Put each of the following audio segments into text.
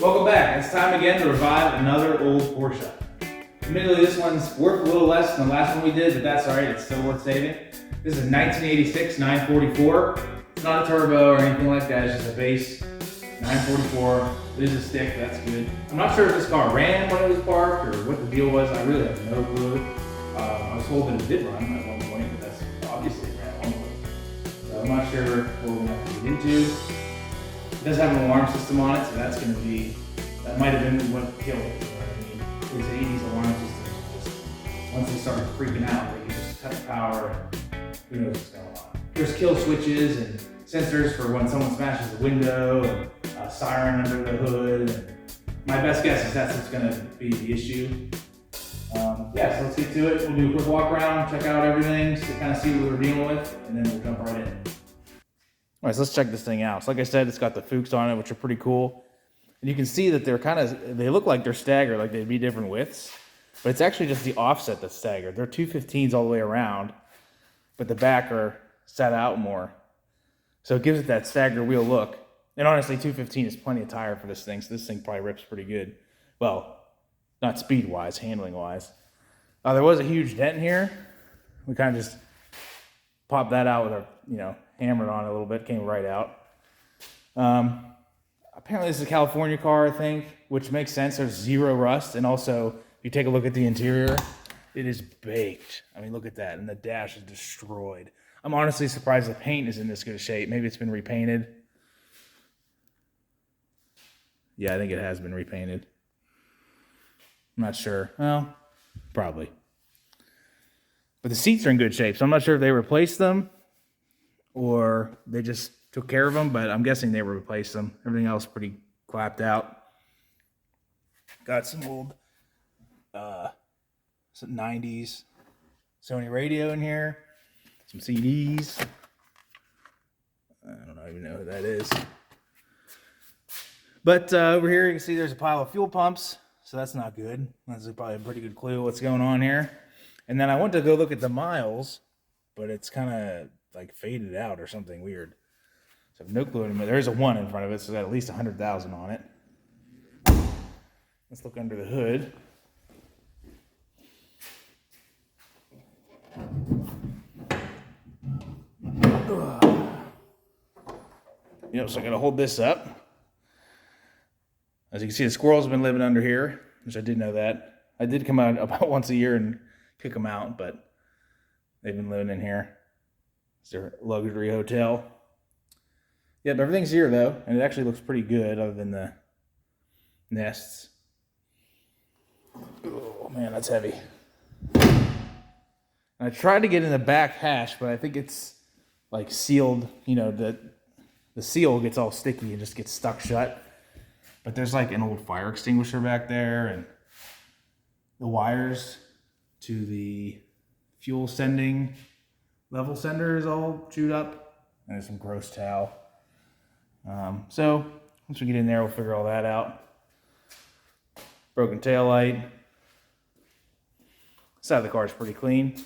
Welcome back. It's time again to revive another old Porsche. Admittedly, this one's worth a little less than the last one we did, but that's alright, it's still worth saving. This is a 1986 944. It's not a turbo or anything like that, it's just a base 944. It is a stick, that's good. I'm not sure if this car ran when it was parked or what the deal was. I really have no clue. I was told that it did run at one point, but that's obviously it ran at one point. So I'm not sure what we're going to have to get into. It does have an alarm system on it, so that's going to be, that might have been what killed it. You know what I mean? His 80s alarm system, just, once they started freaking out, they could just cut the power, who knows what's going on. There's kill switches and sensors for when someone smashes the window, and a siren under the hood. And my best guess is that's what's going to be the issue. Yeah, so let's get to it. We'll do a quick walk around, check out everything, just to kind of see what we're dealing with, and then we'll jump right in. All right, so let's check this thing out. So like I said, it's got the Fuchs on it, which are pretty cool. And you can see that they're they look like they're staggered, like they'd be different widths. But it's actually just the offset that's staggered. They're 215s all the way around, but the back are set out more. So it gives it that staggered wheel look. And honestly, 215 is plenty of tire for this thing, so this thing probably rips pretty good. Well, not speed-wise, handling-wise. There was a huge dent here. We kind of just popped that out with our, hammered on it a little bit, came right out. Apparently this is a California car, I think, which makes sense. There's zero rust, and also, if you take a look at the interior, it is baked. I mean, look at that, and the dash is destroyed. I'm honestly surprised the paint is in this good a shape. Maybe it's been repainted. Yeah, I think it has been repainted. I'm not sure. Well, probably. But the seats are in good shape, so I'm not sure if they replaced them or they just took care of them, but I'm guessing they replaced them. Everything else pretty clapped out. Got some old some 90s Sony radio in here, some CDs. I don't even know who that is. But over here you can see there's a pile of fuel pumps, so that's not good. That's probably a pretty good clue what's going on here. And then I went to go look at the miles, but it's kind of like faded out or something weird. So I have no clue anymore. There's a 1 in front of it, so it's got at least 100,000 on it. Let's look under the hood. So I gotta hold this up. As you can see, the squirrels have been living under here, which I did know that. I did come out about once a year and kick them out, but they've been living in here. It's their luxury hotel. Yeah, but everything's here though, and it actually looks pretty good other than the nests. Oh man, that's heavy. And I tried to get in the back hatch, but I think it's like sealed, the seal gets all sticky and just gets stuck shut. But there's like an old fire extinguisher back there, and the wires to the fuel sending level sender is all chewed up. And there's some gross towel. So once we get in there, we'll figure all that out. Broken taillight. Side of the car is pretty clean.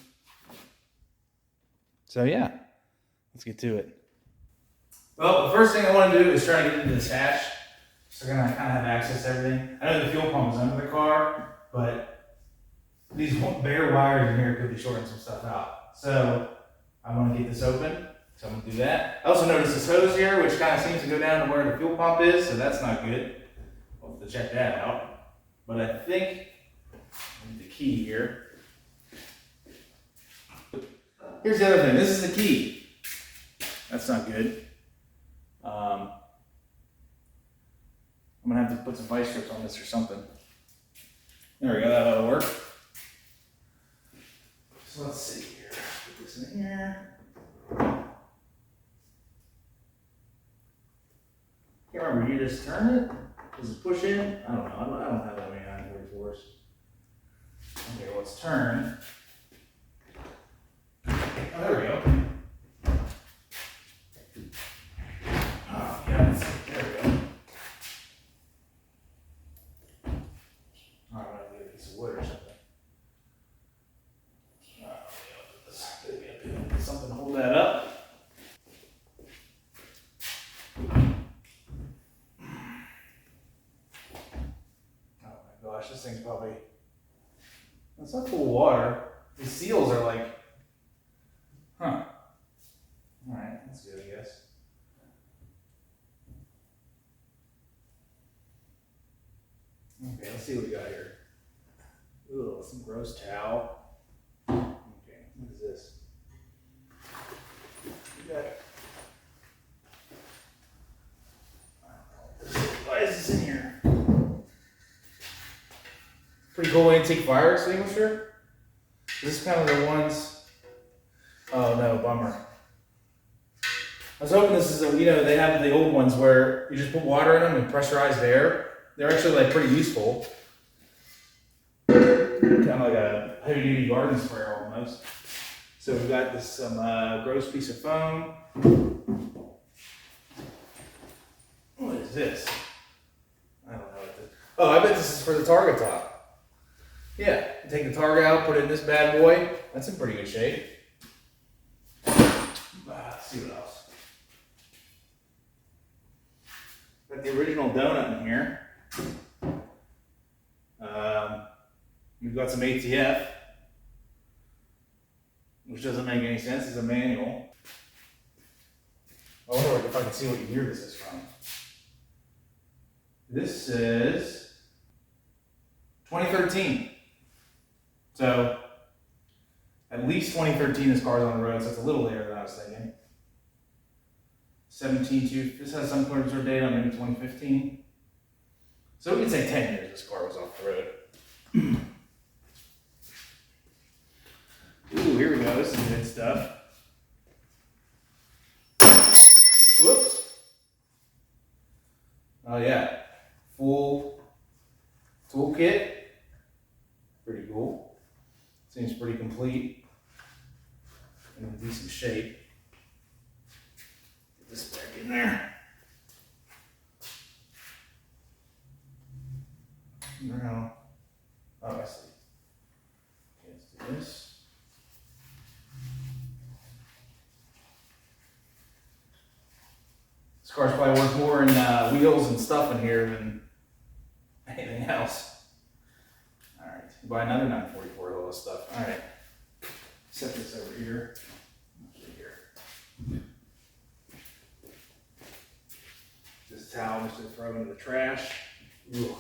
So yeah, let's get to it. Well, the first thing I want to do is try to get into this hatch. So we're going to kind of have access to everything. I know the fuel pump is under the car, but these bare wires in here could be shorting some stuff out. So I want to get this open, so I'm going to do that. I also noticed this hose here, which kind of seems to go down to where the fuel pump is, so that's not good. We'll have to check that out. But I think I need the key here. Here's the other thing. This is the key. That's not good. I'm going to have to put some vice grips on this or something. There we go, that ought to work. So let's see here. Put this in here. Can't remember, you just turn it? Does it push in? I don't know. I don't have that many 944s. Okay, well, let's turn. Oh, there we go. Oh, yeah, there we go. Wood or something. Something to hold that up. That's not full of water. The seals are like, huh. Alright, that's good, I guess. Okay, let's see what we got here. Ooh, some gross towel. Okay, what is this? We got, why is this in here? Pretty cool antique fire extinguisher. This is kind of the ones. Oh no, bummer. I was hoping this is a, they have the old ones where you just put water in them and pressurized air. They're actually like pretty useful. Kind of like a heavy duty garden sprayer almost. So we've got this some gross piece of foam. What is this? I don't know what this. Oh, I bet this is for the target top. Yeah, take the target out, put it in this bad boy. That's in pretty good shape. Let's see what else. Got the original donut in here. We've got some ATF, which doesn't make any sense. It's a manual. I wonder if I can see what year this is from. This is 2013. So at least 2013 this car's on the road, so it's a little later than I was thinking. 17.2, this has some sort date on maybe 2015. So we can say 10 years this car was off the road. Ooh, here we go, this is good stuff. Whoops. Oh yeah, full toolkit. Pretty cool. Seems pretty complete. In a decent shape. Get this back in there. Now, oh, I see. Okay, let's do this. This car's probably worth more in wheels and stuff in here than anything else. All right, buy another 944 with all this stuff. All right, set this over here. This towel just to throw into the trash. Ugh.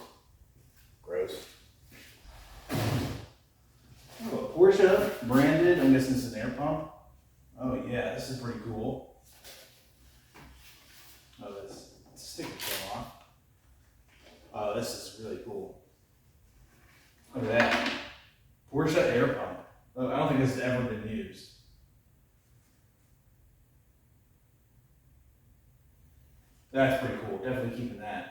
Gross. Oh, a Porsche branded. I'm guessing this is an air pump. Oh yeah, this is pretty cool. Oh, this sticker came off. Oh, this is really cool. Look at that. Porsche air pump. Oh, I don't think this has ever been used. That's pretty cool. Definitely keeping that.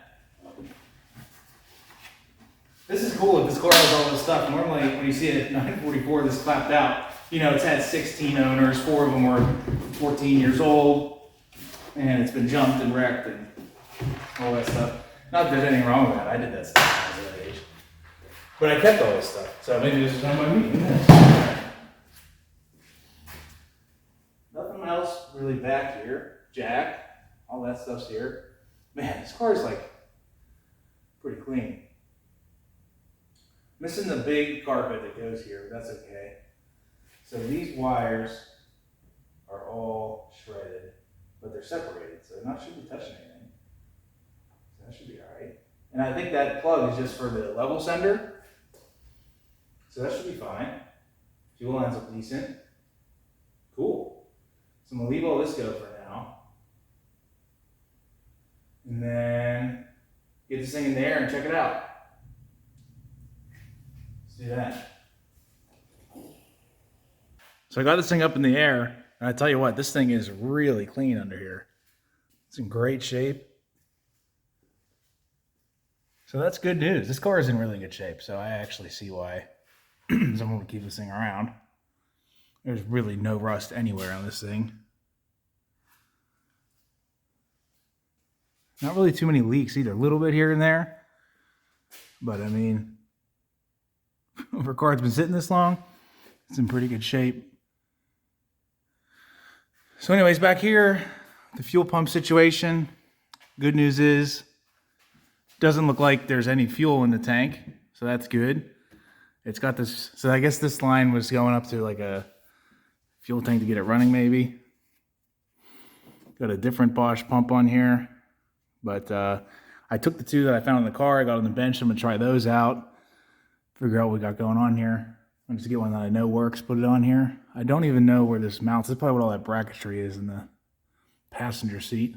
This is cool if this car has all this stuff. Normally, when you see a 944 that's clapped out, it's had 16 owners, 4 of them were 14 years old, and it's been jumped and wrecked and all that stuff. Not that there's anything wrong with that. I did that stuff when I was that age. But I kept all this stuff, so maybe this is done by me. Nothing else really back here. Jack, all that stuff's here. Man, this car is like pretty clean. Missing the big carpet that goes here, but that's okay. So these wires are all shredded, but they're separated, so they're not should be touching anything. So that should be all right. And I think that plug is just for the level sender. So that should be fine. Fuel lines look decent. Cool. So I'm gonna leave all this go for now. And then get this thing in the air and check it out. Do that. So I got this thing up in the air, and I tell you what, this thing is really clean under here. It's in great shape. So that's good news. This car is in really good shape, so I actually see why someone would keep this thing around. There's really no rust anywhere on this thing. Not really too many leaks either. A little bit here and there, but I mean, if a car's been sitting this long, it's in pretty good shape. So anyways, back here, the fuel pump situation. Good news is, doesn't look like there's any fuel in the tank, so that's good. It's got this, so I guess this line was going up to like a fuel tank to get it running maybe. Got a different Bosch pump on here, but I took the two that I found in the car, I got on the bench, I'm gonna try those out, figure out what we got going on here. I'm just get one that I know works, put it on here. I don't even know where this mounts. This is probably what all that bracketry is in the passenger seat.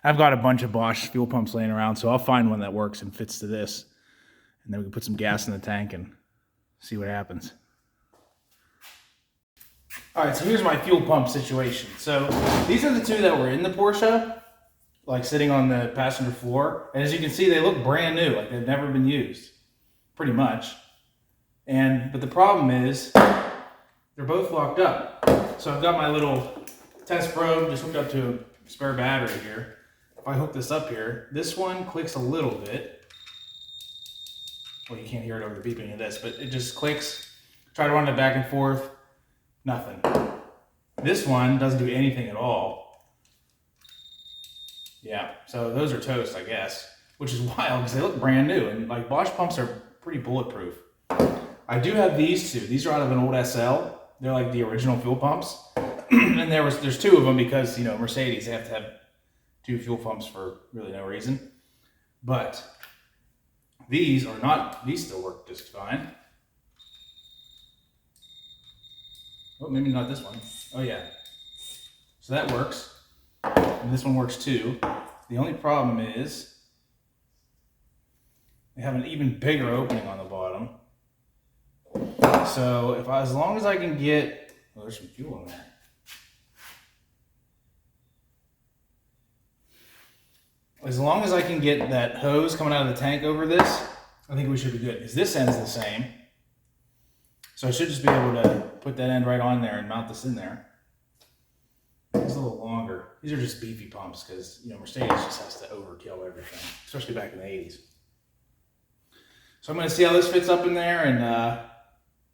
I've got a bunch of Bosch fuel pumps laying around, so I'll find one that works and fits to this. And then we can put some gas in the tank and see what happens. All right, so here's my fuel pump situation. So these are the two that were in the Porsche, like sitting on the passenger floor. And as you can see, they look brand new, like they've never been used, pretty much. But the problem is, they're both locked up. So I've got my little test probe just hooked up to a spare battery here. If I hook this up here, this one clicks a little bit. Well, you can't hear it over the beeping of this, but it just clicks. Try to run it back and forth, nothing. This one doesn't do anything at all. Yeah, so those are toast, I guess, which is wild because they look brand new, and like Bosch pumps are pretty bulletproof. I do have these two. These are out of an old SL. They're like the original fuel pumps. And there's two of them because, you know, Mercedes, they have to have two fuel pumps for really no reason. But these are not, these still work just fine. Oh, maybe not this one. Oh yeah. So that works. And this one works too. The only problem is they have an even bigger opening on the bottom. So as long as I can get, oh, there's some fuel in there. As long as I can get that hose coming out of the tank over this, I think we should be good. Because this end's the same. So I should just be able to put that end right on there and mount this in there. It's a little longer. These are just beefy pumps because, you know, Mercedes just has to overkill everything, especially back in the 80s. So I'm going to see how this fits up in there and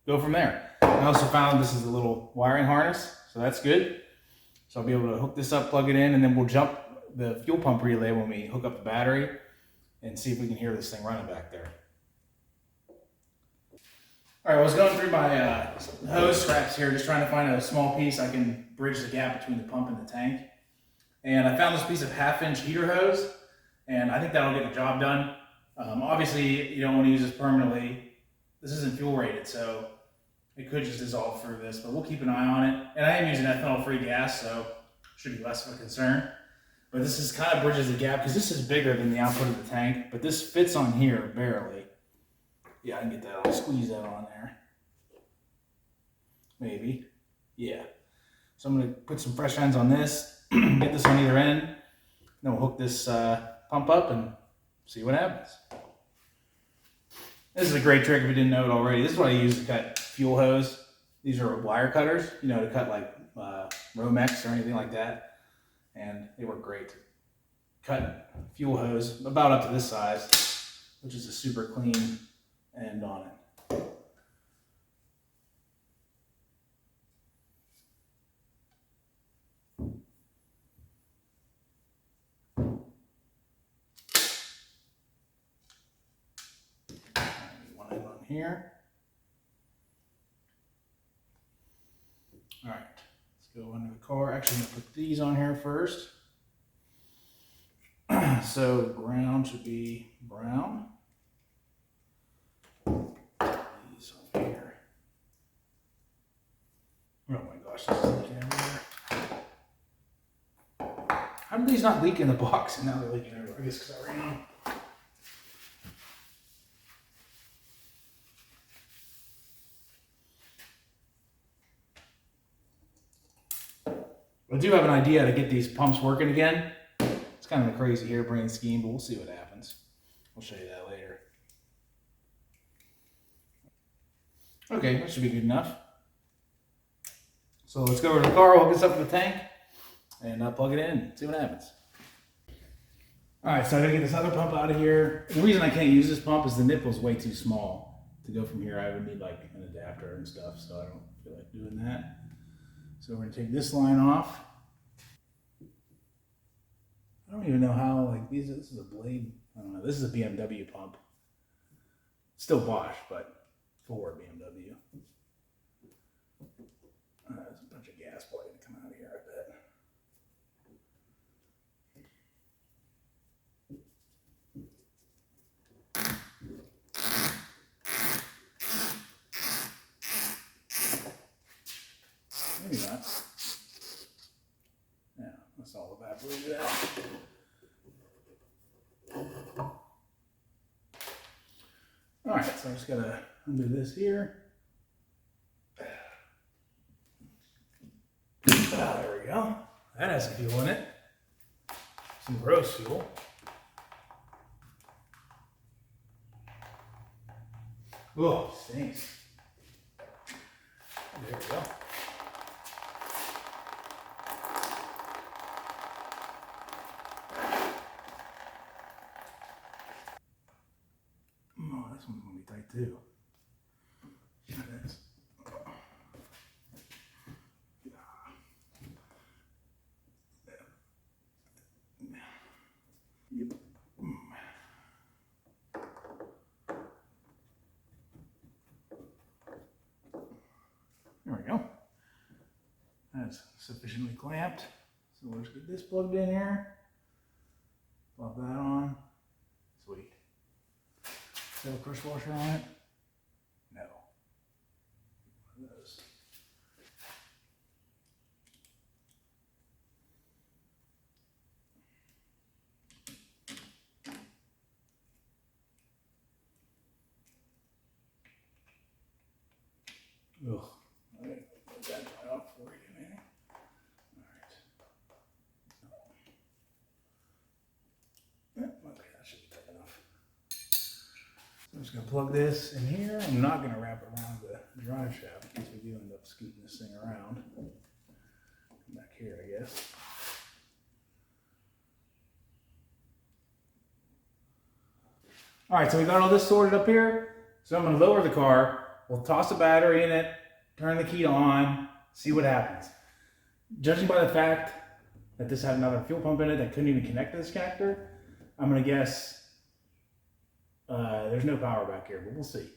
go from there. I also found this is a little wiring harness, so that's good. So I'll be able to hook this up, plug it in, and then we'll jump the fuel pump relay when we hook up the battery and see if we can hear this thing running back there. All right, I was going through my hose scraps here, just trying to find a small piece I can bridge the gap between the pump and the tank. And I found this piece of 1/2-inch heater hose, and I think that'll get the job done. Obviously, you don't want to use this permanently. This isn't fuel rated, so it could just dissolve through this, but we'll keep an eye on it. And I am using ethanol-free gas, so it should be less of a concern. But this is kind of bridges the gap because this is bigger than the output of the tank, but this fits on here barely. Yeah, I can get that on, squeeze that on there. Maybe. Yeah. So I'm going to put some fresh ends on this, get this on either end, then we'll hook this pump up and see what happens. This is a great trick if you didn't know it already. This is what I use to cut fuel hose. These are wire cutters, you know, to cut like Romex or anything like that. And they work great. Cut fuel hose about up to this size, which is a super clean end on it. One end on here. All right, let's go under the car. Actually, I'm gonna put these on here first. So ground should be brown. These on here. Oh my gosh, this is leaking everywhere. How did these not leak in the box and now they're leaking everywhere? I guess because I ran them. I do have an idea to get these pumps working again. It's kind of a crazy harebrained scheme, but we'll see what happens. We'll show you that later. Okay, that should be good enough. So let's go over to the car, hook this up to the tank, and plug it in and see what happens. All right, so I gotta get this other pump out of here. The reason I can't use this pump is the nipple's way too small. To go from here, I would need like an adapter and stuff, so I don't feel like doing that. So we're gonna take this line off. I don't even know how, like, this is a blade. I don't know. This is a BMW pump. It's still Bosch, but Ford BMW. There's a bunch of gas probably to come out of here, I bet. Maybe not. Yeah, that's all evaporated out. All right, so I just gotta undo this here. There we go. That has some fuel in it. Some gross fuel. Oh, stinks. There we go. Oh, this one's gonna be tight too. That is. Yep. There we go. That's sufficiently clamped. So we'll just get this plugged in here. Plop that on. Sweet. Does it have a pressure washer on it? No. One of those. Ugh. All right. Put that off before we do anything. All right. Yeah, okay, that should be tight enough. So I'm just going to plug this in here. I'm not going to wrap it around the drive shaft in case we do end up scooting this thing around. Come back here, I guess. All right, so we got all this sorted up here. So I'm going to lower the car. We'll toss a battery in it, turn the key on, see what happens. Judging by the fact that this had another fuel pump in it that couldn't even connect to this connector, I'm going to guess there's no power back here, but we'll see.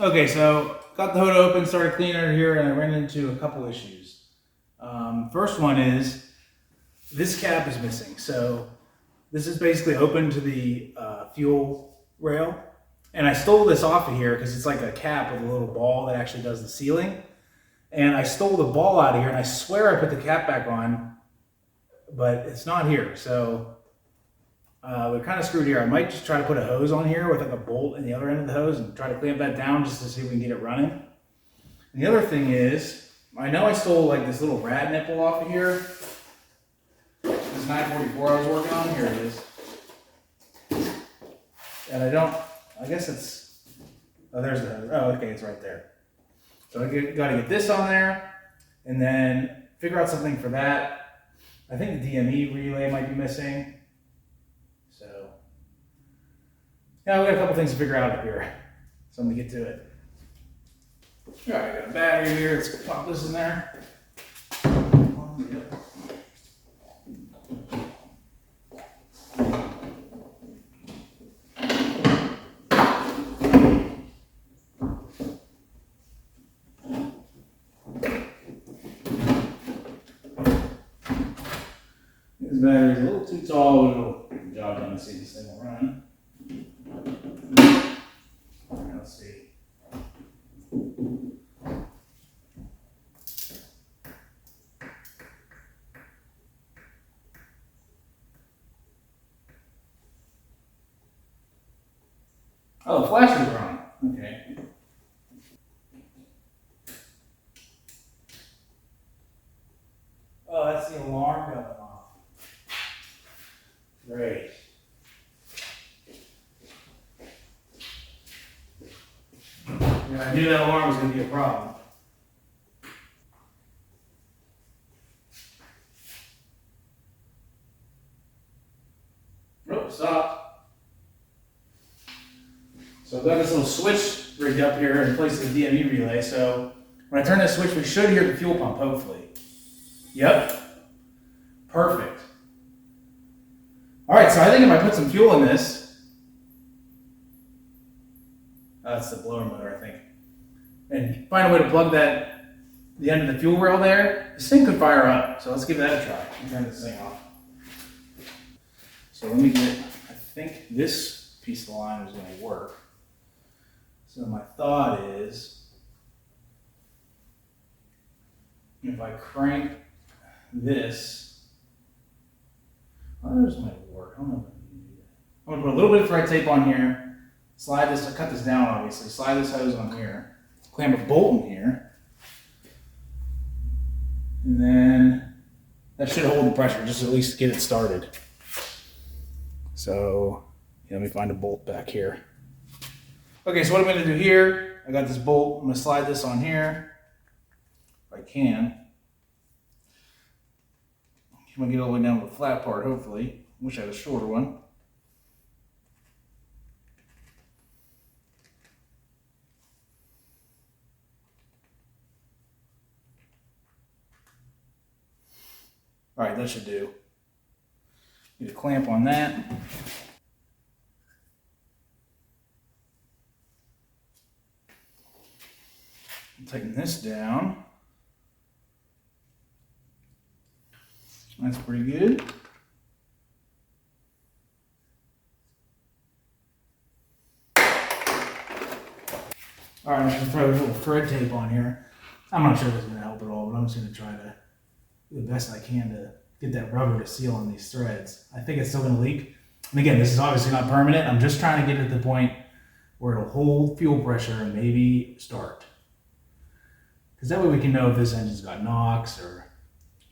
Okay, so got the hood open, started cleaning it here, and I ran into a couple issues. First one is this cap is missing. So this is basically open to the fuel rail. And I stole this off of here because it's like a cap with a little ball that actually does the sealing. And I stole the ball out of here, and I swear I put the cap back on, but it's not here. So we're kind of screwed here. I might just try to put a hose on here with like a bolt in the other end of the hose and try to clamp that down just to see if we can get it running. And the other thing is, I know I stole like this little rad nipple off of here. This 944 I was working on, here it is. And I guess it's, oh, there's the hose. Oh, okay, it's right there. So I got to get this on there and then figure out something for that. I think the DME relay might be missing. So, yeah, we got a couple things to figure out up here. So I'm going to get to it. All right, I got a battery here. Let's pop this in there. This battery's a little too tall, but it'll get the job done to see this thing will run. All right, let's see. Oh, the flashes are on. Okay. Oh, that's the alarm going off. Great. Yeah, I knew that alarm was going to be a problem. Oh, stop. So I've got this little switch rigged up here in place of the DME relay. So when I turn this switch, we should hear the fuel pump, hopefully. Yep. Perfect. All right, so I think if I put some fuel in this, that's the blower motor, I think. And find a way to plug the end of the fuel rail there. This thing could fire up, so let's give that a try. Let me turn this thing off. So let me get, I think this piece of the line is going to work. So my thought is, if I crank this, this might work. I don't know if I can do that. I'm going to put a little bit of thread tape on here, slide this, I cut this down obviously, slide this hose on here, clamp a bolt in here, and then that should hold the pressure, just at least get it started. So, let me find a bolt back here. Okay, so what I'm going to do here, I got this bolt, I'm going to slide this on here, if I can. I'm going to get all the way down to the flat part, hopefully. Wish I had a shorter one. All right, that should do. Get a clamp on that. Tighten this down. That's pretty good. All right, I'm just gonna throw a little thread tape on here. I'm not sure if it's gonna help at all, but I'm just gonna try to do the best I can to get that rubber to seal on these threads. I think it's still gonna leak. And again, this is obviously not permanent. I'm just trying to get it to the point where it'll hold fuel pressure and maybe start. Because that way we can know if this engine's got knocks or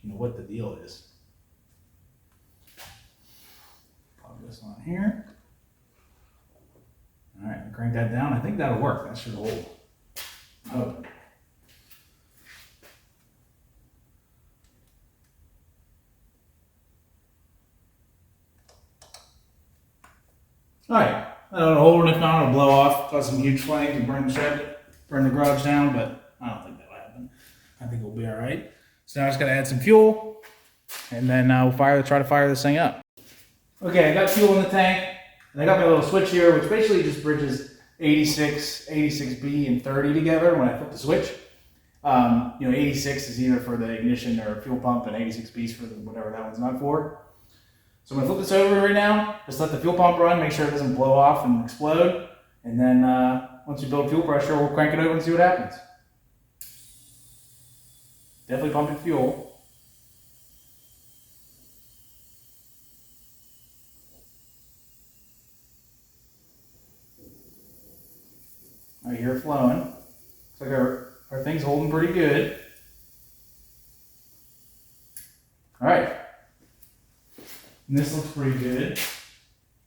what the deal is. Plug this on here. All right, crank that down. I think that'll work. That should hold. Oh. All right, that'll hold, and if not, it'll blow off, cause some huge flames and burn the shed, burn the garage down, but I don't think that'll happen. I think we'll be all right. So now I just gotta add some fuel, and then we'll try to fire this thing up. Okay, I got fuel in the tank, and I got my little switch here, which basically just bridges 86, 86B, and 30 together when I flip the switch. 86 is either for the ignition or fuel pump, and 86B is for whatever that one's not for. So I'm gonna flip this over right now, just let the fuel pump run, make sure it doesn't blow off and explode. And then once we build fuel pressure, we'll crank it over and see what happens. Definitely pumping fuel. I hear it flowing. Looks like our thing's holding pretty good. All right. And this looks pretty good.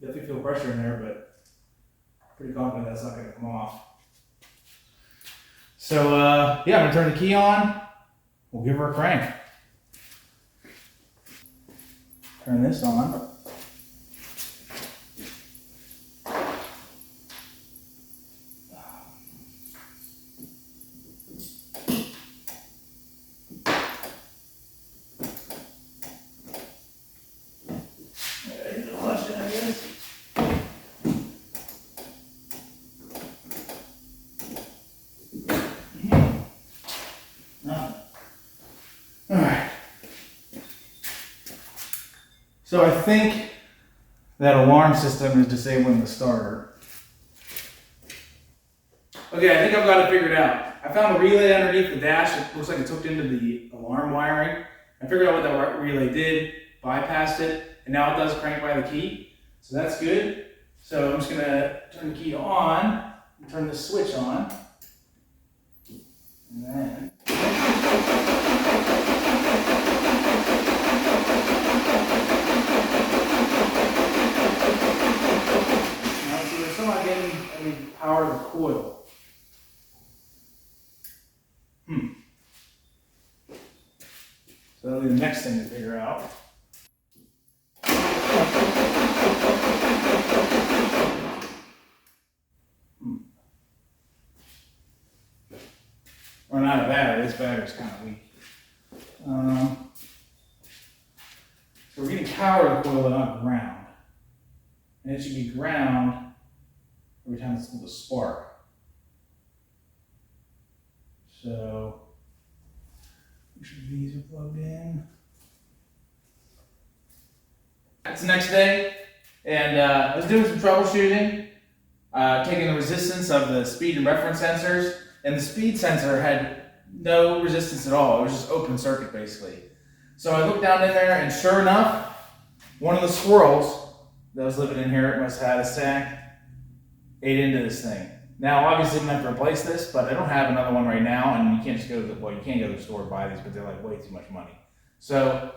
Definitely feel pressure in there, but pretty confident that's not going to come off. So yeah, I'm going to turn the key on. We'll give her a crank. Turn this on. So I think that alarm system is disabling the starter. Okay, I think I've got it figured out. I found a relay underneath the dash. It looks like it's hooked into the alarm wiring. I figured out what that relay did, bypassed it, and now it does crank by the key. So that's good. So I'm just gonna turn the key on, and turn the switch on, and then not getting any power to the coil. So that'll be the next thing to figure out. Run out of battery. This battery's kind of weak. So we're getting power to the coil, but not ground. And it should be ground every time it's a spark. So make sure these are plugged in. It's the next day, and I was doing some troubleshooting, taking the resistance of the speed and reference sensors, and the speed sensor had no resistance at all. It was just open circuit basically. So I looked down in there, and sure enough, one of the squirrels that was living in here must have had a sack, ate into this thing. Now, obviously, I'm gonna have to replace this, but I don't have another one right now, and you can't just go to you can't go to the store and buy these, but they're like way too much money. So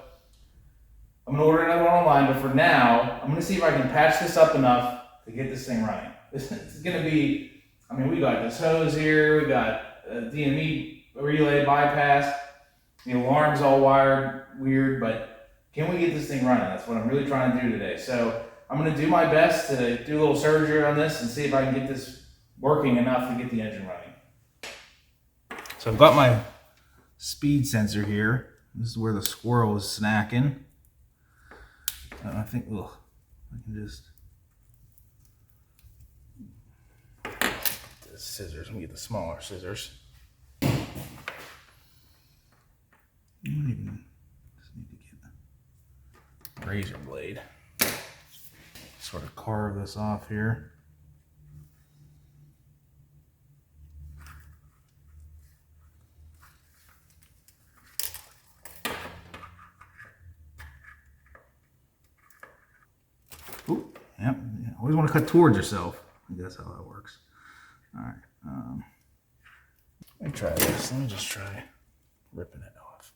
I'm gonna order another one online, but for now, I'm gonna see if I can patch this up enough to get this thing running. This is gonna be, I mean, we got this hose here, we got a DME relay bypass, the alarm's all wired weird, but can we get this thing running? That's what I'm really trying to do today. So I'm gonna do my best to do a little surgery on this and see if I can get this working enough to get the engine running. So I've got my speed sensor here. This is where the squirrel is snacking. I think, I can just, the scissors, let me get the smaller scissors. I don't even, just need to get a razor blade. Sort of carve this off here. Ooh, yep. Yeah, always want to cut towards yourself. I guess how that works. All right. Let me try this. Let me just try ripping it off.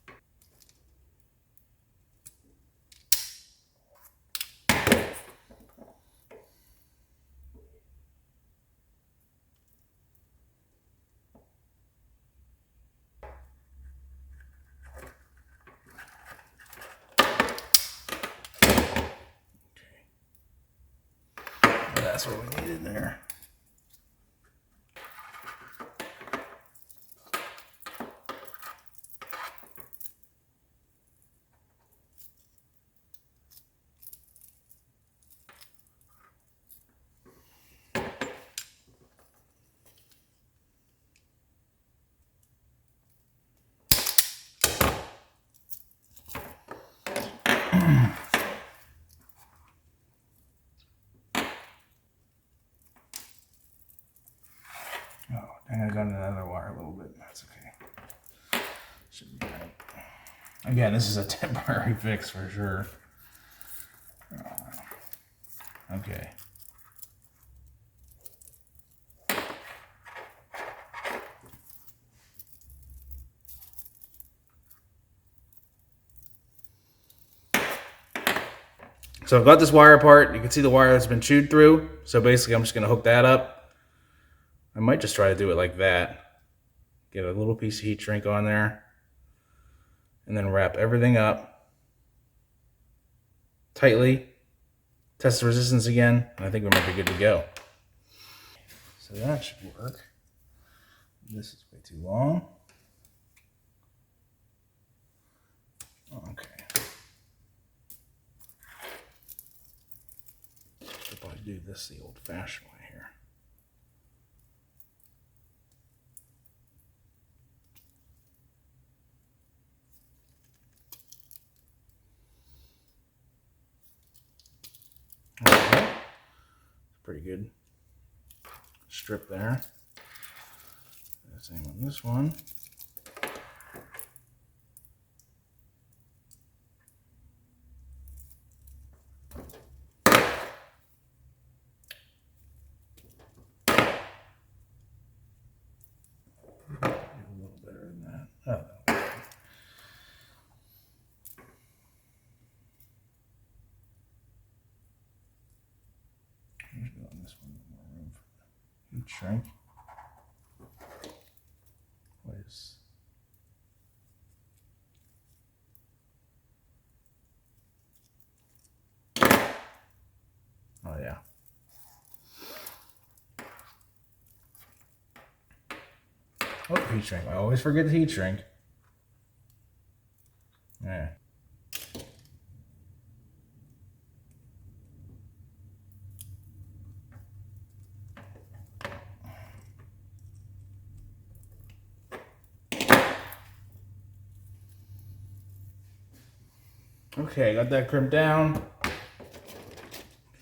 That's what we needed there. And I got another wire a little bit. That's okay. Should be right. Again, this is a temporary fix for sure. Okay. So I've got this wire apart. You can see the wire that's been chewed through. So basically I'm just gonna hook that up. I might just try to do it like that. Get a little piece of heat shrink on there. And then wrap everything up tightly. Test the resistance again. And I think we might be good to go. So that should work. This is way too long. Okay. I'll probably do this the old-fashioned way here. Okay. Pretty good strip there. Same on this one. A little better than that. Oh, okay. Usually on this one, more room for the heat shrink. What is? Oh yeah. Oh, heat shrink. I always forget the heat shrink. Yeah. Okay, got that crimped down.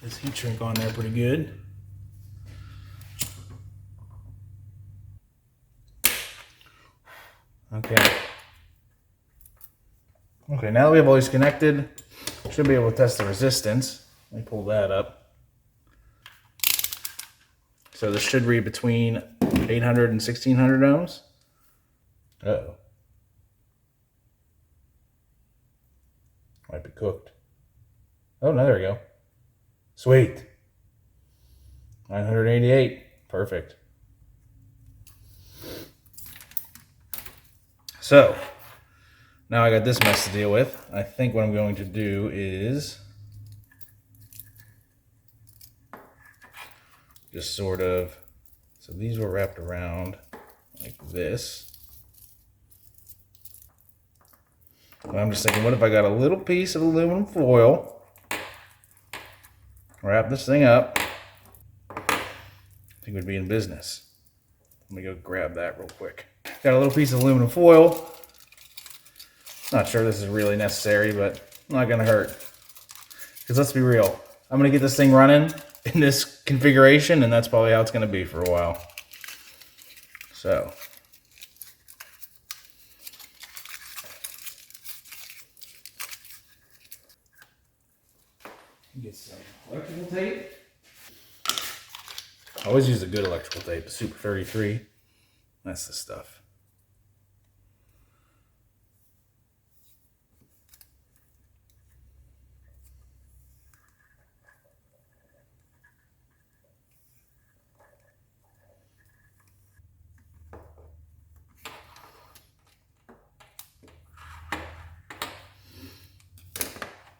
This heat shrink on there pretty good. Okay. Okay, now that we have all these connected, should be able to test the resistance. Let me pull that up. So this should read between 800 and 1600 ohms. Uh-oh. Might be cooked. Oh, no, there we go. Sweet. 988. Perfect. So, now I got this mess to deal with. I think what I'm going to do is just sort of, so these were wrapped around like this. And I'm just thinking, what if I got a little piece of aluminum foil, wrap this thing up, I think we'd be in business. Let me go grab that real quick. Got a little piece of aluminum foil. Not sure this is really necessary, but not gonna hurt. Because let's be real, I'm gonna get this thing running in this configuration, and that's probably how it's gonna be for a while. So. Get some electrical tape. I always use a good electrical tape, the Super 33. That's the stuff.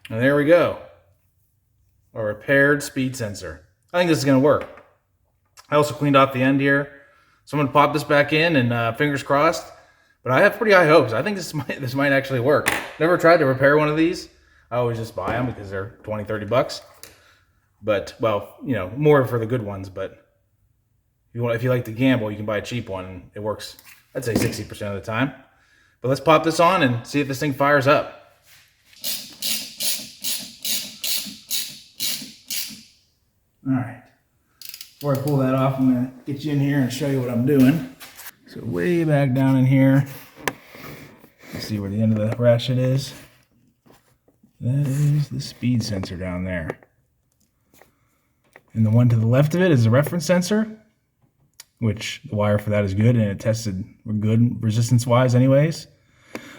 And there we go. A repaired speed sensor. I think this is going to work. I also cleaned off the end here. So I'm going to pop this back in and fingers crossed. But I have pretty high hopes. I think this might actually work. Never tried to repair one of these. I always just buy them because they're 20, 30 bucks. But, well, you know, more for the good ones. But if you like to gamble, you can buy a cheap one. It works, I'd say 60% of the time. But let's pop this on and see if this thing fires up. All right, before I pull that off, I'm gonna get you in here and show you what I'm doing. So way back down in here, you see where the end of the ratchet is? That is the speed sensor down there. And the one to the left of it is the reference sensor, which the wire for that is good, and it tested good resistance-wise anyways.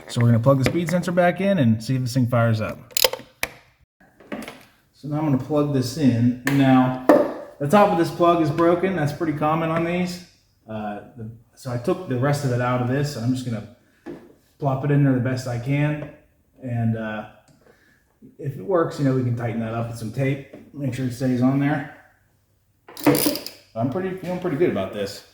So we're gonna plug the speed sensor back in and see if this thing fires up. So now I'm going to plug this in. Now, the top of this plug is broken. That's pretty common on these. So I took the rest of it out of this. I'm just going to plop it in there the best I can. And if it works, you know, we can tighten that up with some tape. Make sure it stays on there. I'm feeling pretty good about this.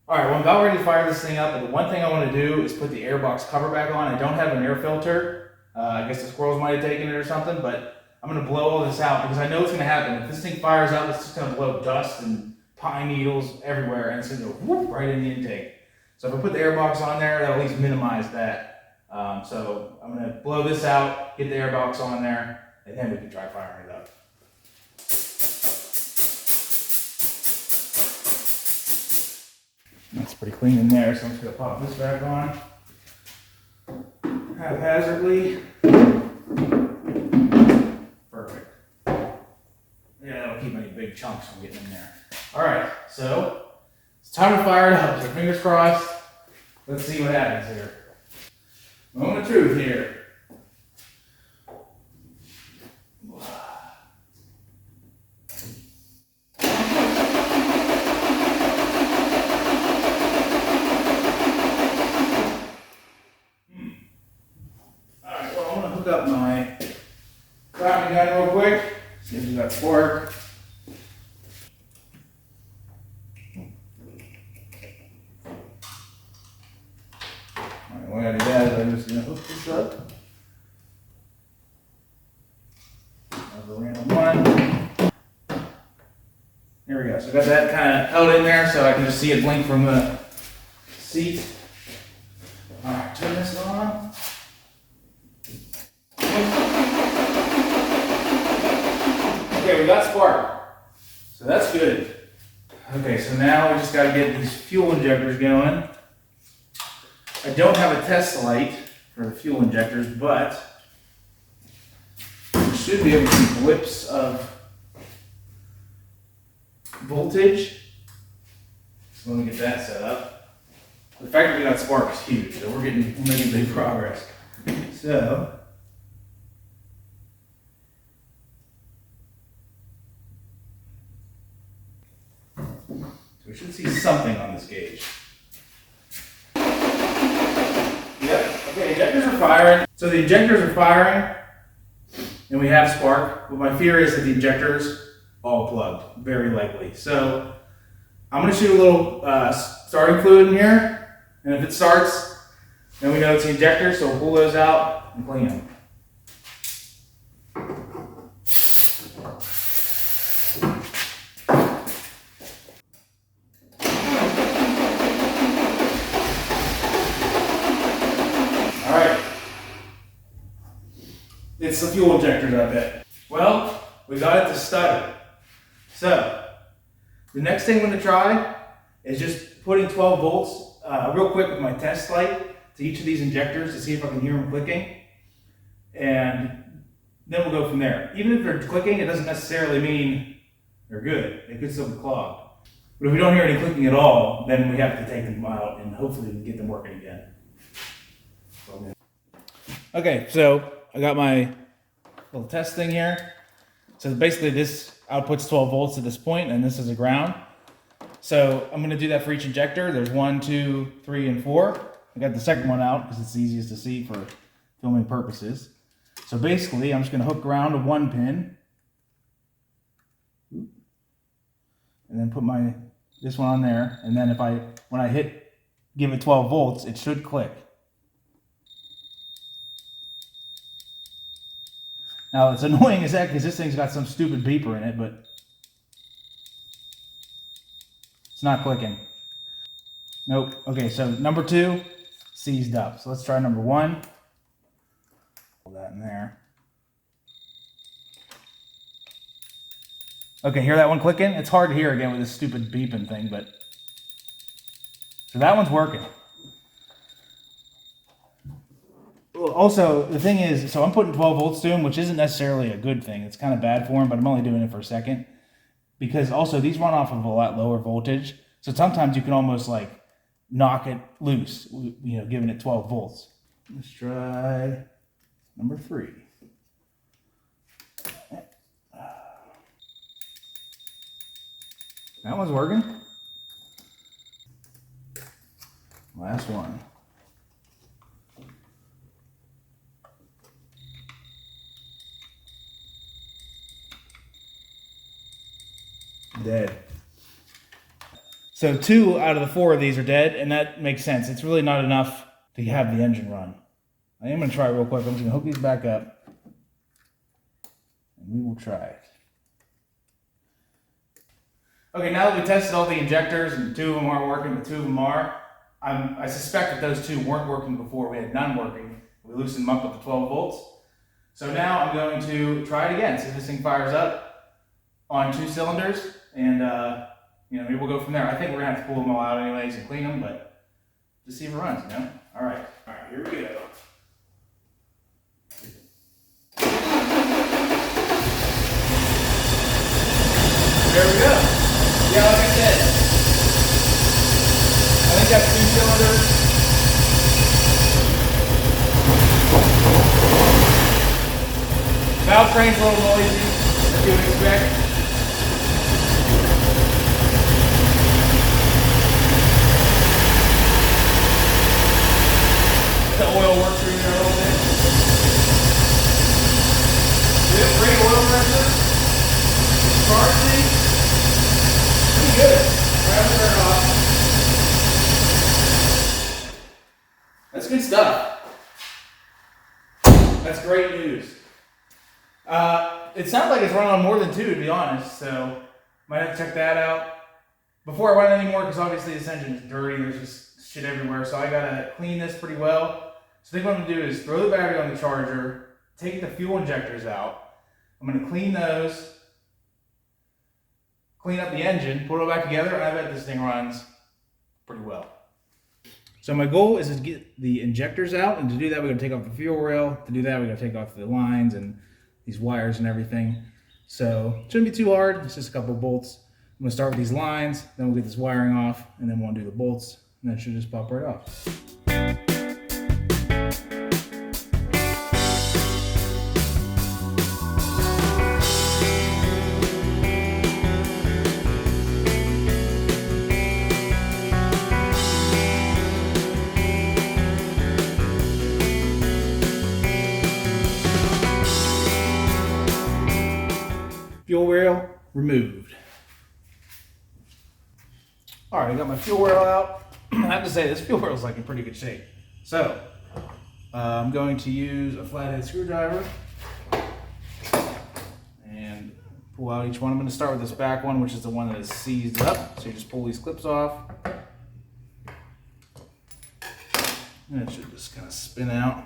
All right, well, I'm about ready to fire this thing up. And the one thing I want to do is put the airbox cover back on. I don't have an air filter. I guess the squirrels might have taken it or something, but I'm going to blow all this out because I know it's going to happen. If this thing fires up, it's just going to blow dust and pine needles everywhere, and it's going to go whoop right in the intake. So if I put the airbox on there, that'll at least minimize that. So I'm going to blow this out, get the airbox on there, and then we can try firing it up. That's pretty clean in there, so I'm just going to pop this back on haphazardly. Perfect. Yeah, that'll keep any big chunks from getting in there. All right, so it's time to fire it up. So fingers crossed. Let's see what happens here. Moment of truth here. All right, well, I'm gonna hook up my Crafting gun real quick. See if we got spark. Alright, what I gotta do is I'm just gonna hook this up. That's a random one. Here we go. So I got that kind of held in there so I can just see it blink from the seat. Alright, turn this on. Okay, we got spark. So that's good. Okay, so now we just got to get these fuel injectors going. I don't have a test light for the fuel injectors, but we should be able to see blips of voltage. So let me get that set up. The fact that we got spark is huge, so we're making big progress. So we should see something on this gauge. Yep, okay, injectors are firing. So the injectors are firing, and we have spark, but my fear is that the injectors all plugged, very likely. So I'm gonna shoot a little starting fluid in here, and if it starts, then we know it's the injector, so we'll pull those out and clean them. It's the fuel injectors, I bet. Well, we got it to stutter. So, the next thing I'm going to try is just putting 12 volts real quick with my test light to each of these injectors to see if I can hear them clicking. And then we'll go from there. Even if they're clicking, it doesn't necessarily mean they're good. They could still be clogged. But if we don't hear any clicking at all, then we have to take them out and hopefully get them working again. Okay, so I got my little test thing here. So basically this outputs 12 volts at this point, and this is a ground. So I'm gonna do that for each injector. There's 1, 2, 3, and 4. I got the second one out because it's the easiest to see for filming purposes. So basically I'm just gonna hook ground to one pin. And then put this one on there. And then when I give it 12 volts, it should click. Now, it's annoying as heck because this thing's got some stupid beeper in it, but it's not clicking. Nope. Okay, so number 2, seized up. So let's try number 1. Pull that in there. Okay, hear that one clicking? It's hard to hear again with this stupid beeping thing, but... So that one's working. Also, the thing is, so I'm putting 12 volts to them, which isn't necessarily a good thing. It's kind of bad for them, but I'm only doing it for a second. Because also, these run off of a lot lower voltage. So sometimes you can almost like knock it loose, you know, giving it 12 volts. Let's try number 3. That one's working. Last one. Dead. So 2 out of the 4 of these are dead, and that makes sense. It's really not enough to have the engine run. I am going to try it real quick. I'm just going to hook these back up, and we will try it. Okay, now that we tested all the injectors, and 2 of them aren't working, but 2 of them are, I suspect that those 2 weren't working before. We had none working. We loosened them up with the 12 volts. So now I'm going to try it again. See if this thing fires up on 2 cylinders. And, you know, maybe we'll go from there. I think we're going to have to pull them all out anyways and clean them, but just see if it runs, you know? All right, here we go. There we go. Yeah, like I said, I think that's 2 cylinders. Valve train's a little noisy, as you would expect. The oil work through there a little bit. We have great oil pressure. Charging. Pretty good. Right turn it off. That's good stuff. That's great news. It sounds like it's running on more than 2, to be honest, so might have to check that out. Before I run any more, because obviously this engine is dirty, there's just shit everywhere, so I gotta clean this pretty well. So I think what I'm gonna do is throw the battery on the charger, take the fuel injectors out. I'm gonna clean those, clean up the engine, put it all back together, and I bet this thing runs pretty well. So my goal is to get the injectors out, and to do that we're going to take off the fuel rail. To do that we're going to take off the lines and these wires and everything. So it shouldn't be too hard, it's just a couple bolts. I'm going to start with these lines, then we'll get this wiring off, and then we'll do the bolts, and that should just pop right off. Fuel rail removed. All right, I got my fuel rail out. I have to say this fuel rail is like in pretty good shape. So I'm going to use a flathead screwdriver and pull out each one. I'm going to start with this back one, which is the one that is seized up. So you just pull these clips off, and it should just kind of spin out.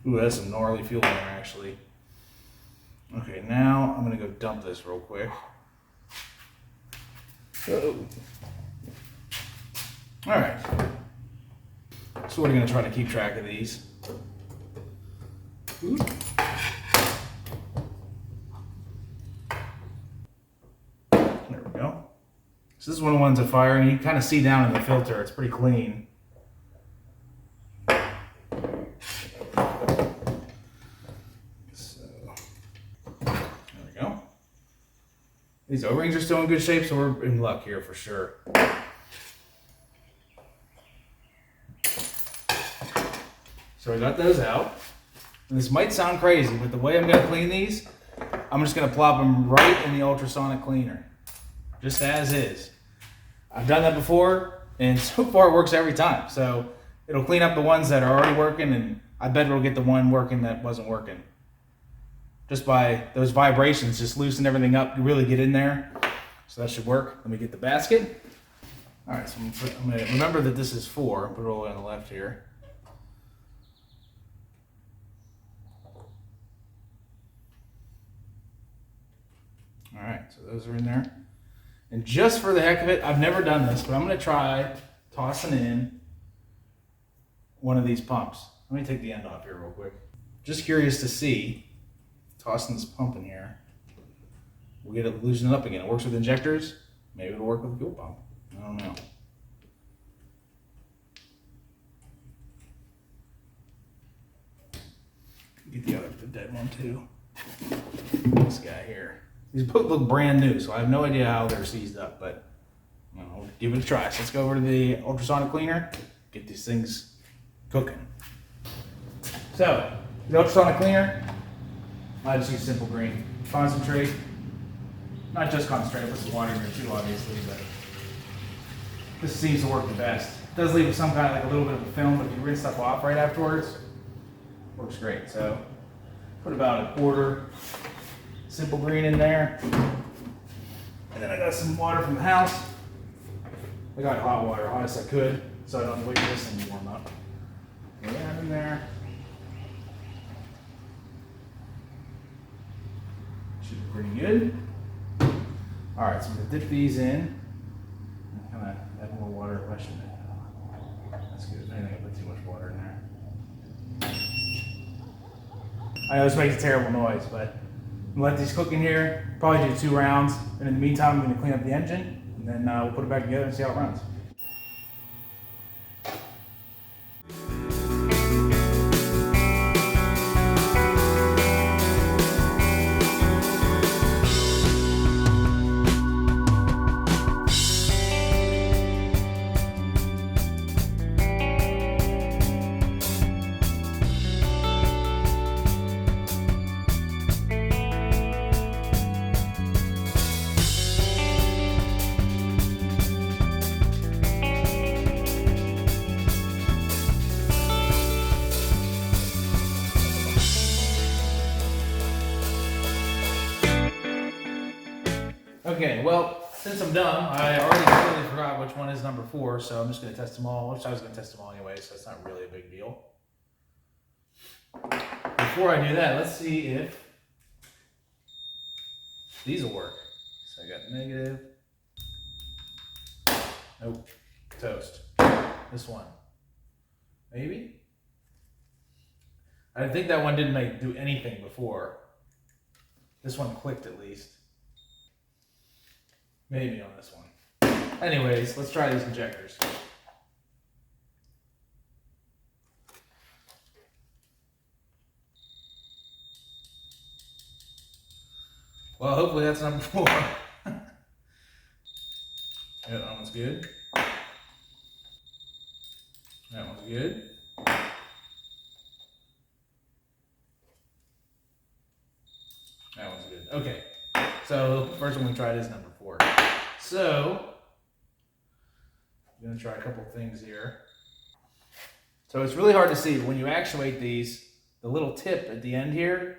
Ooh, that's some gnarly fuel in there, actually. Okay, now I'm gonna go dump this real quick. Oh. All right. So we're gonna try to keep track of these. Ooh. There we go. So this is one of the ones that fire, and you can kind of see down in the filter. It's pretty clean. These O-rings are still in good shape, so we're in luck here for sure. So I got those out. And this might sound crazy, but the way I'm going to clean these, I'm just going to plop them right in the ultrasonic cleaner. Just as is. I've done that before, and so far it works every time. So it'll clean up the ones that are already working, and I bet it'll get the one working that wasn't working. Just by those vibrations, just loosen everything up, really get in there. So that should work. Let me get the basket. All right, so I'm gonna remember that this is 4. Put it all the way on the left here. All right, so those are in there. And just for the heck of it, I've never done this, but I'm gonna try tossing in one of these pumps. Let me take the end off here real quick. Just curious to see. Tossing this pump in here, we'll get it loosened up again. It works with injectors. Maybe it'll work with a fuel pump. I don't know. Get the dead one too. This guy here. These both look brand new, so I have no idea how they're seized up, but I'll give it a try. So let's go over to the ultrasonic cleaner, get these things cooking. So the ultrasonic cleaner. I just use simple green. Concentrate. Not just concentrate, I put some water in there too, obviously, but this seems to work the best. It does leave some kind of like a little bit of a film, but if you rinse stuff off right afterwards, works great. So put about 1/4 simple green in there. And then I got some water from the house. I got hot water, hottest I could, so I don't have to wait for this thing to warm up. Get that in there. Should be pretty good. All right, so I'm gonna dip these in. Kind of add more water, I shouldn't. That's good. I think I put too much water in there. I know this makes a terrible noise, but I'm gonna let these cook in here. Probably do 2 rounds, and in the meantime, I'm gonna clean up the engine, and then we'll put it back together and see how it runs. Okay, well, since I'm done, I already completely forgot which one is number 4, so I'm just going to test them all. Which I was going to test them all anyway, so it's not really a big deal. Before I do that, let's see if these will work. So I got negative. Nope. Toast. This one. Maybe? I think that one didn't do anything before. This one clicked at least. Maybe on this one. Anyways, let's try these injectors. Well, hopefully that's number 4. Yeah, that one's good. That one's good. That one's good. Okay. So, first one we tried is number 4. So, I'm going to try a couple things here. So, it's really hard to see. When you actuate these, the little tip at the end here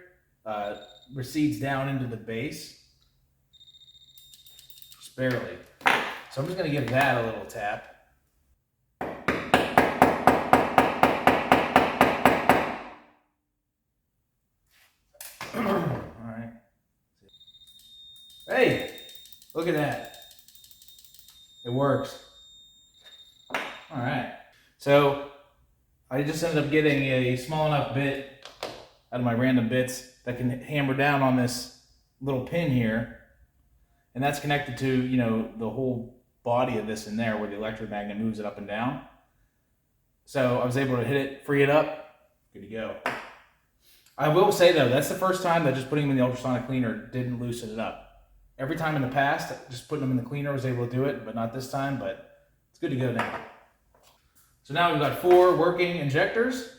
recedes down into the base. Just barely. So, I'm just going to give that a little tap. Alright. Hey! Look at that. It works. Alright. So, I just ended up getting a small enough bit out of my random bits that can hammer down on this little pin here. And that's connected to, you know, the whole body of this in there where the electromagnet moves it up and down. So I was able to hit it, free it up, good to go. I will say though, that's the first time that just putting them in the ultrasonic cleaner didn't loosen it up. Every time in the past, just putting them in the cleaner was able to do it, but not this time, but it's good to go now. So now we've got 4 working injectors.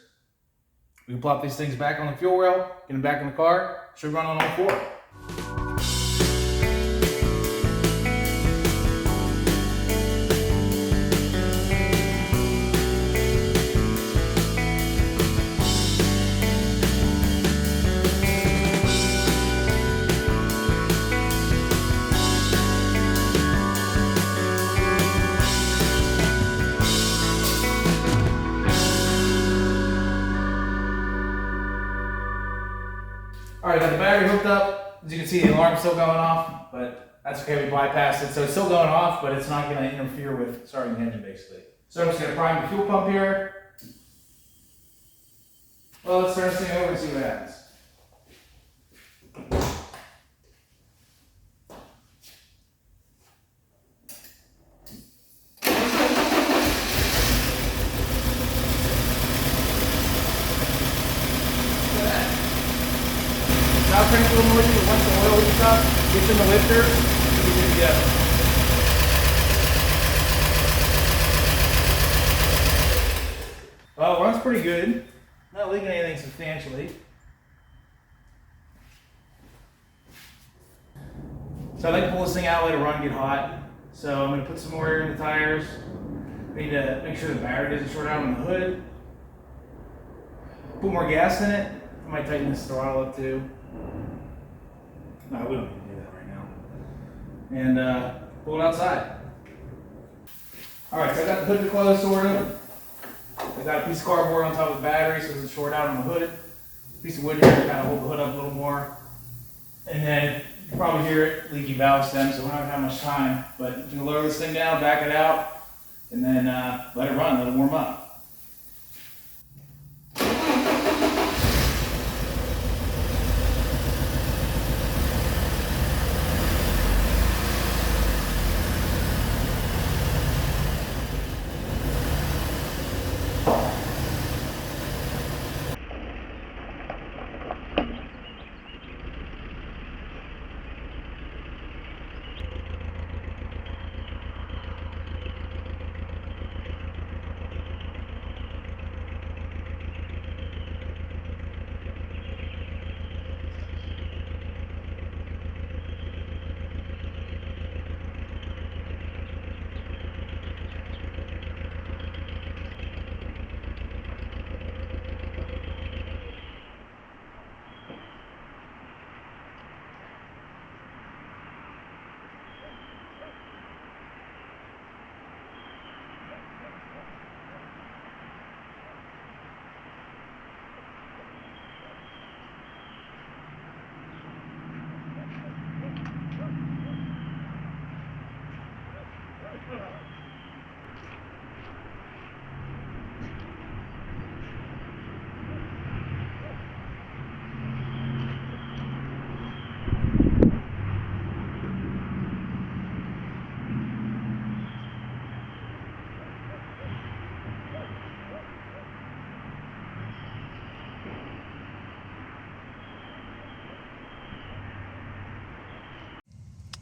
We can plop these things back on the fuel rail, get them back in the car, should run on all 4. Alright, got the battery hooked up. As you can see, the alarm's still going off, but that's okay, we bypassed it. So it's still going off, but it's not going to interfere with starting the engine, basically. So I'm just going to prime the fuel pump here. Well, let's turn this thing over and see what happens. Now turn it a little more once the oil heats up, gets in the lifter, and we're good to go. Well, it runs pretty good. Not leaking anything substantially. So I like to pull this thing out, let it run, get hot. So I'm going to put some more air in the tires. I need to make sure the battery doesn't short out on the hood. Put more gas in it. I might tighten this throttle up too. No, we don't need to do that right now. And pull it outside. Alright, so I got the hood to close, sort of. I got a piece of cardboard on top of the battery so it doesn't short out on the hood. A piece of wood here to kind of hold the hood up a little more. And then you can probably hear it, leaky valve stem, so we don't have much time. But you can lower this thing down, back it out, and then let it run, let it warm up.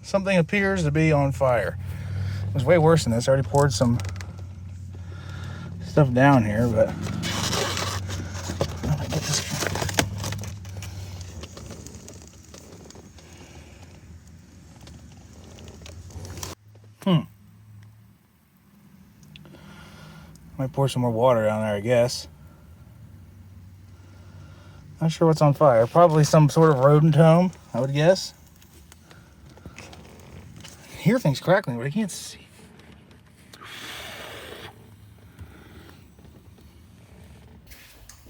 something appears to be on fire. It was way worse than this. I already poured some stuff down here, but I'm gonna get this. Might pour some more water down there, I guess. Not sure what's on fire. Probably some sort of rodent home, I would guess. I hear things crackling, but I can't see.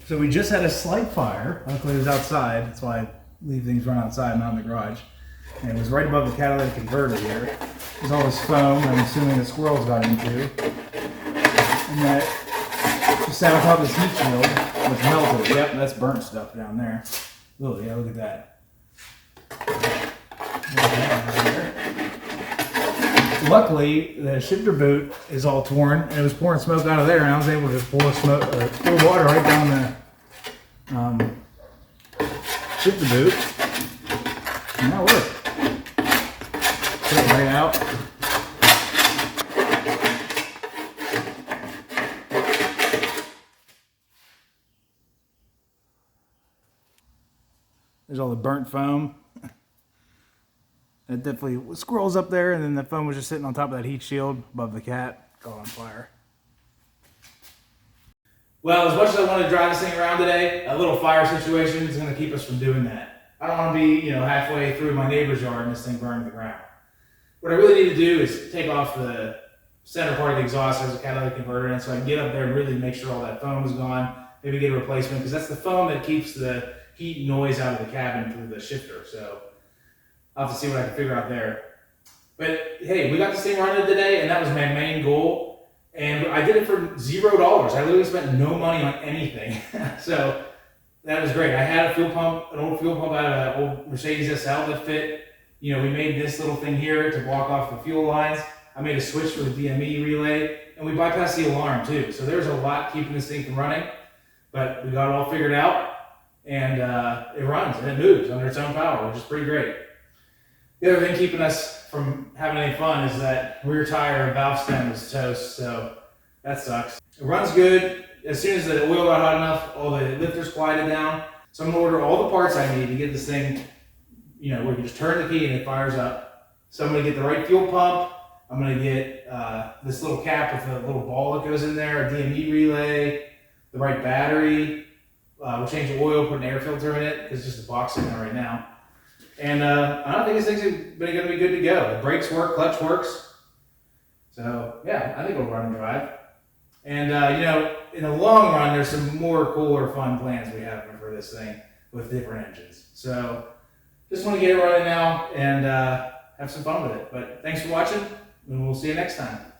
So we just had a slight fire. Luckily it was outside. That's why I leave things run outside, not in the garage. And it was right above the catalytic converter here. There's all this foam that I'm assuming the squirrels got into. And that just sat on top of this heat shield was melted. Yep, that's burnt stuff down there. Oh yeah, look at that. Luckily, the shifter boot is all torn, and it was pouring smoke out of there, and I was able to just pour water right down the shifter boot, and that worked. Put it right out. There's all the burnt foam. It definitely squirrels up there, and then the foam was just sitting on top of that heat shield above the cat. Caught on fire. Well, as much as I want to drive this thing around today, a little fire situation is going to keep us from doing that. I don't want to be, halfway through my neighbor's yard and this thing burning to the ground. What I really need to do is take off the center part of the exhaust. There's a catalytic converter in it, so I can get up there and really make sure all that foam is gone. Maybe get a replacement, because that's the foam that keeps the heat and noise out of the cabin through the shifter. So I'll have to see what I can figure out there. But hey, we got this thing running today, and that was my main goal. And I did it for $0. I literally spent no money on anything. So that was great. I had an old fuel pump out of an old Mercedes SL that fit. We made this little thing here to block off the fuel lines. I made a switch for the DME relay, and we bypassed the alarm too. So there's a lot keeping this thing from running, but we got it all figured out, and it runs and it moves under its own power, which is pretty great. The other thing keeping us from having any fun is that rear tire and valve stem is toast, so that sucks. It runs good. As soon as the oil got hot enough, all the lifters quieted down. So I'm gonna order all the parts I need to get this thing, where you can just turn the key and it fires up. So I'm gonna get the right fuel pump. I'm gonna get this little cap with a little ball that goes in there, a DME relay, the right battery. We'll change the oil, put an air filter in it, because it's just a box in there right now. And I don't think this thing's going to be good to go. The brakes work, clutch works. So yeah, I think it'll run and drive. And in the long run, there's some more cooler, fun plans we have for this thing with different engines. So just want to get it running now and have some fun with it. But thanks for watching, and we'll see you next time.